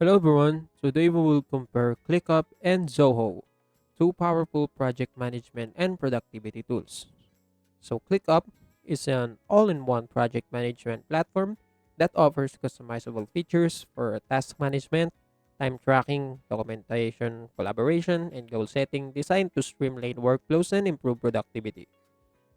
Hello everyone. Today we will compare Clickup and Zoho, two powerful project management and productivity tools. So Clickup is an all-in-one project management platform that offers customizable features for task management, time tracking, documentation, collaboration, and goal setting designed to streamline workflows and improve productivity.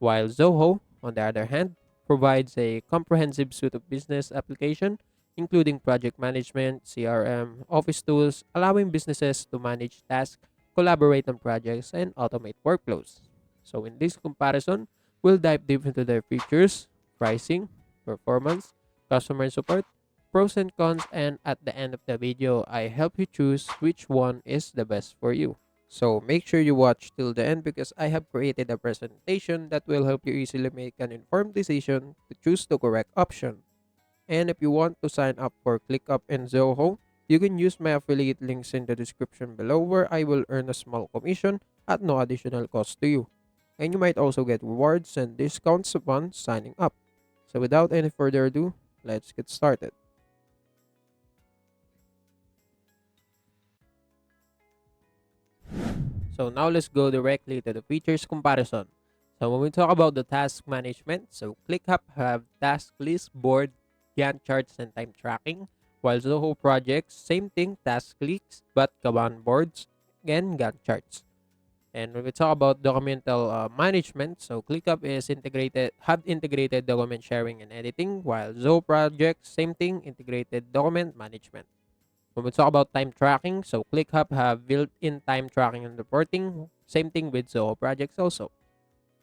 While Zoho, on the other hand, provides a comprehensive suite of business application, including project management, CRM, office tools, allowing businesses to manage tasks, collaborate on projects, and automate workflows. So in this comparison, we'll dive deep into their features, pricing, performance, customer support, pros and cons, and at the end of the video, I help you choose which one is the best for you. So make sure you watch till the end because I have created a presentation that will help you easily make an informed decision to choose the correct option. And if you want to sign up for ClickUp and Zoho, you can use my affiliate links in the description below where I will earn a small commission at no additional cost to you. And you might also get rewards and discounts upon signing up. So without any further ado, let's get started. So now let's go directly to the features comparison. So when we talk about the task management, so ClickUp have task list, board, Gantt charts, and time tracking. While Zoho projects, same thing, task lists, but Kanban boards and Gantt charts. And when we talk about documental management, so ClickUp is integrated document sharing and editing, while Zoho projects, same thing, integrated document management. When we talk about time tracking, so ClickUp have built-in time tracking and reporting. Same thing with Zoho projects also.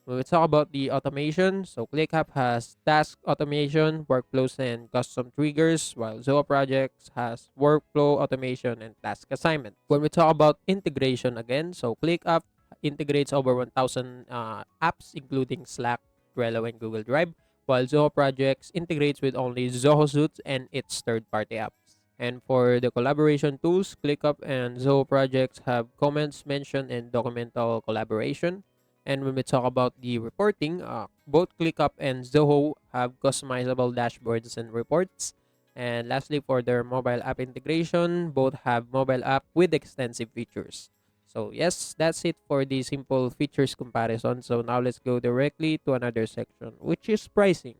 When we talk about the automation, so ClickUp has task automation, workflows, and custom triggers, while Zoho projects has workflow automation and task assignment. When we talk about integration again, so ClickUp integrates over 1,000 apps, including Slack, Trello, and Google Drive, while Zoho projects integrates with only Zoho Suites and its third-party apps. And for the collaboration tools, ClickUp and Zoho projects have comments mentioned in documental collaboration. And when we talk about the reporting, both ClickUp and Zoho have customizable dashboards and reports. And lastly, for their mobile app integration, both have mobile app with extensive features. So yes, that's it for the simple features comparison. So now let's go directly to another section, which is pricing.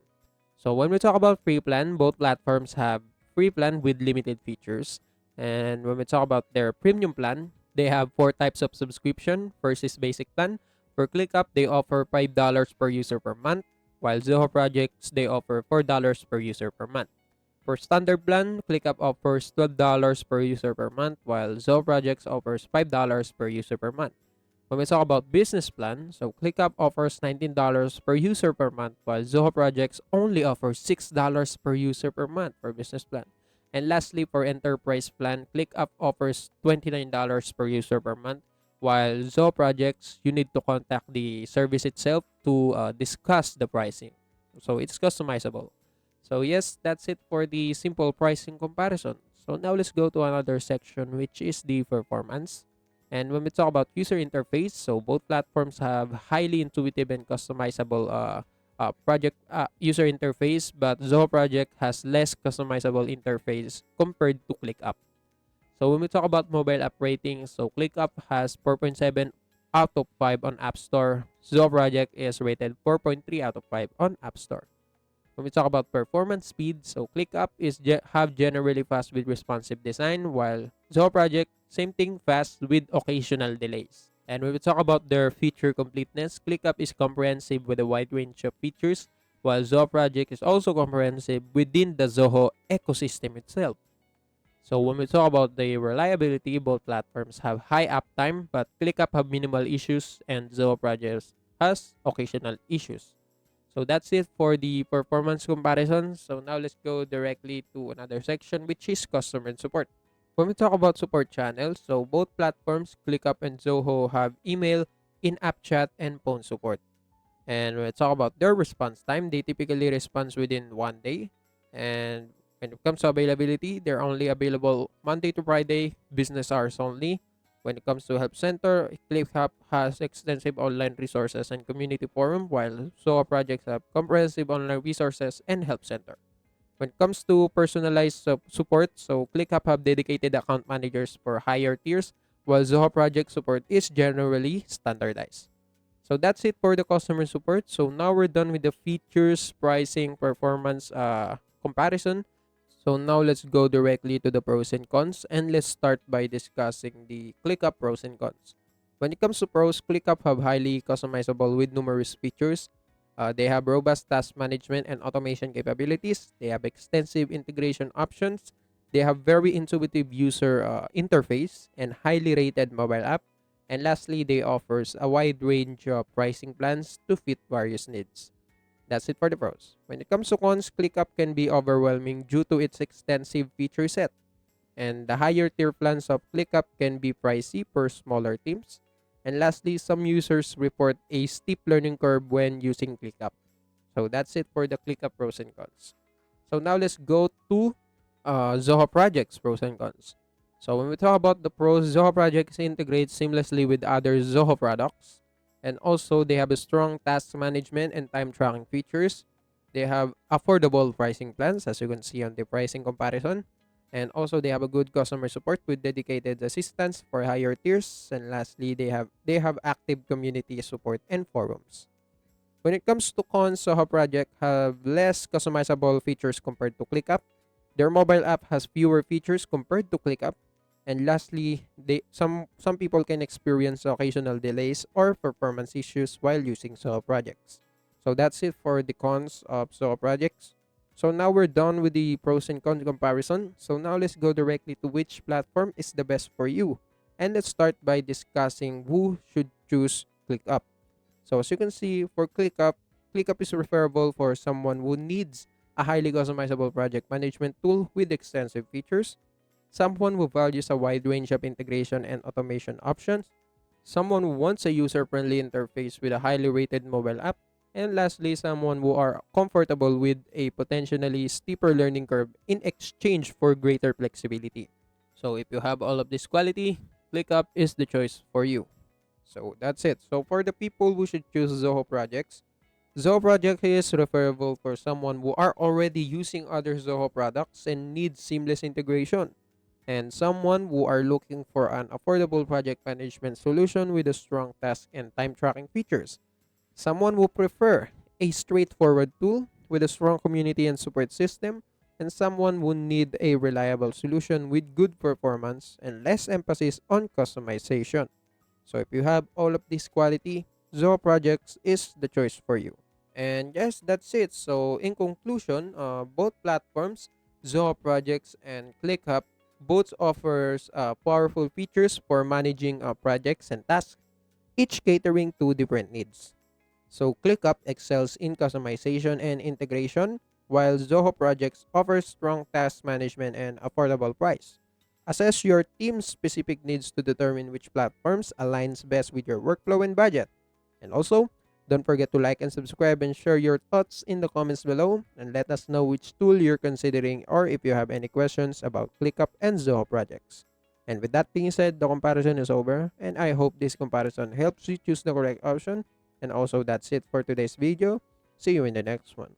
So when we talk about free plan, both platforms have free plan with limited features. And when we talk about their premium plan, they have four types of subscription. First is basic plan. For ClickUp, they offer $5 per user per month, while Zoho projects, they offer $4 per user per month. For standard plan, ClickUp offers $12 per user per month, while Zoho projects offers $5 per user per month. When we talk about business plan, so ClickUp offers $19 per user per month, while Zoho projects only offers $6 per user per month for business plan. And lastly, for enterprise plan, ClickUp offers $29 per user per month, while Zoho projects, you need to contact the service itself to discuss the pricing. So it's customizable. So yes, that's it for the simple pricing comparison. So now let's go to another section, which is the performance. And when we talk about user interface, so both platforms have highly intuitive and customizable project user interface, but Zoho project has less customizable interface compared to ClickUp. So when we talk about mobile app ratings, so ClickUp has 4.7 out of 5 on App Store. Zoho project is rated 4.3 out of 5 on App Store. When we talk about performance speed, so ClickUp is have generally fast with responsive design, while Zoho project, same thing, fast with occasional delays. And when we talk about their feature completeness, ClickUp is comprehensive with a wide range of features, while Zoho project is also comprehensive within the Zoho ecosystem itself. So when we talk about the reliability, both platforms have high uptime, but ClickUp have minimal issues and Zoho projects has occasional issues. So that's it for the performance comparison. So now let's go directly to another section, which is customer support. When we talk about support channels, so both platforms, ClickUp and Zoho, have email, in-app chat, and phone support. And when we talk about their response time, they typically respond within 1 day. And when it comes to availability, they're only available Monday to Friday, business hours only. When it comes to help center, ClickUp has extensive online resources and community forum, while Zoho projects have comprehensive online resources and help center. When it comes to personalized support, so ClickUp have dedicated account managers for higher tiers, while Zoho project support is generally standardized. So that's it for the customer support. So now we're done with the features, pricing, performance comparison. So now let's go directly to the pros and cons, and let's start by discussing the ClickUp pros and cons. When it comes to pros, ClickUp have highly customizable with numerous features. They have robust task management and automation capabilities. They have extensive integration options. They have very intuitive user interface and highly rated mobile app. And lastly, they offers a wide range of pricing plans to fit various needs. That's it for the pros. When it comes to cons, ClickUp can be overwhelming due to its extensive feature set. And the higher tier plans of ClickUp can be pricey per smaller teams. And lastly, some users report a steep learning curve when using ClickUp. So that's it for the ClickUp pros and cons. So now let's go to Zoho projects pros and cons. So when we talk about the pros, Zoho projects integrate seamlessly with other Zoho products, and also they have a strong task management and time tracking features. They have affordable pricing plans, as you can see on the pricing comparison, and also they have a good customer support with dedicated assistance for higher tiers. And lastly, they have active community support and forums. When it comes to cons, Soho Project have less customizable features compared to ClickUp. Their mobile app has fewer features compared to ClickUp. And lastly, some people can experience occasional delays or performance issues while using Soho projects. So that's it for the cons of Soho projects. So now we're done with the pros and cons comparison. So now let's go directly to which platform is the best for you. And let's start by discussing who should choose ClickUp. So as you can see, for ClickUp, ClickUp is referable for someone who needs a highly customizable project management tool with extensive features, someone who values a wide range of integration and automation options, someone who wants a user-friendly interface with a highly rated mobile app, and lastly, someone who are comfortable with a potentially steeper learning curve in exchange for greater flexibility. So if you have all of this quality, ClickUp is the choice for you. So that's it. So for the people who should choose Zoho projects, Zoho project is referable for someone who are already using other Zoho products and need seamless integration, and someone who are looking for an affordable project management solution with a strong task and time tracking features, someone who prefer a straightforward tool with a strong community and support system, and someone who need a reliable solution with good performance and less emphasis on customization. So if you have all of this quality, Zoho Projects is the choice for you. And yes, that's it. So in conclusion, both platforms, Zoho Projects and ClickUp, both offers powerful features for managing projects and tasks, each catering to different needs. So ClickUp excels in customization and integration, while Zoho Projects offers strong task management and affordable price. Assess your team's specific needs to determine which platforms aligns best with your workflow and budget. And also, don't forget to like and subscribe and share your thoughts in the comments below, and let us know which tool you're considering or if you have any questions about ClickUp and Zoho projects. And with that being said, the comparison is over, and I hope this comparison helps you choose the correct option. And also, that's it for today's video. See you in the next one.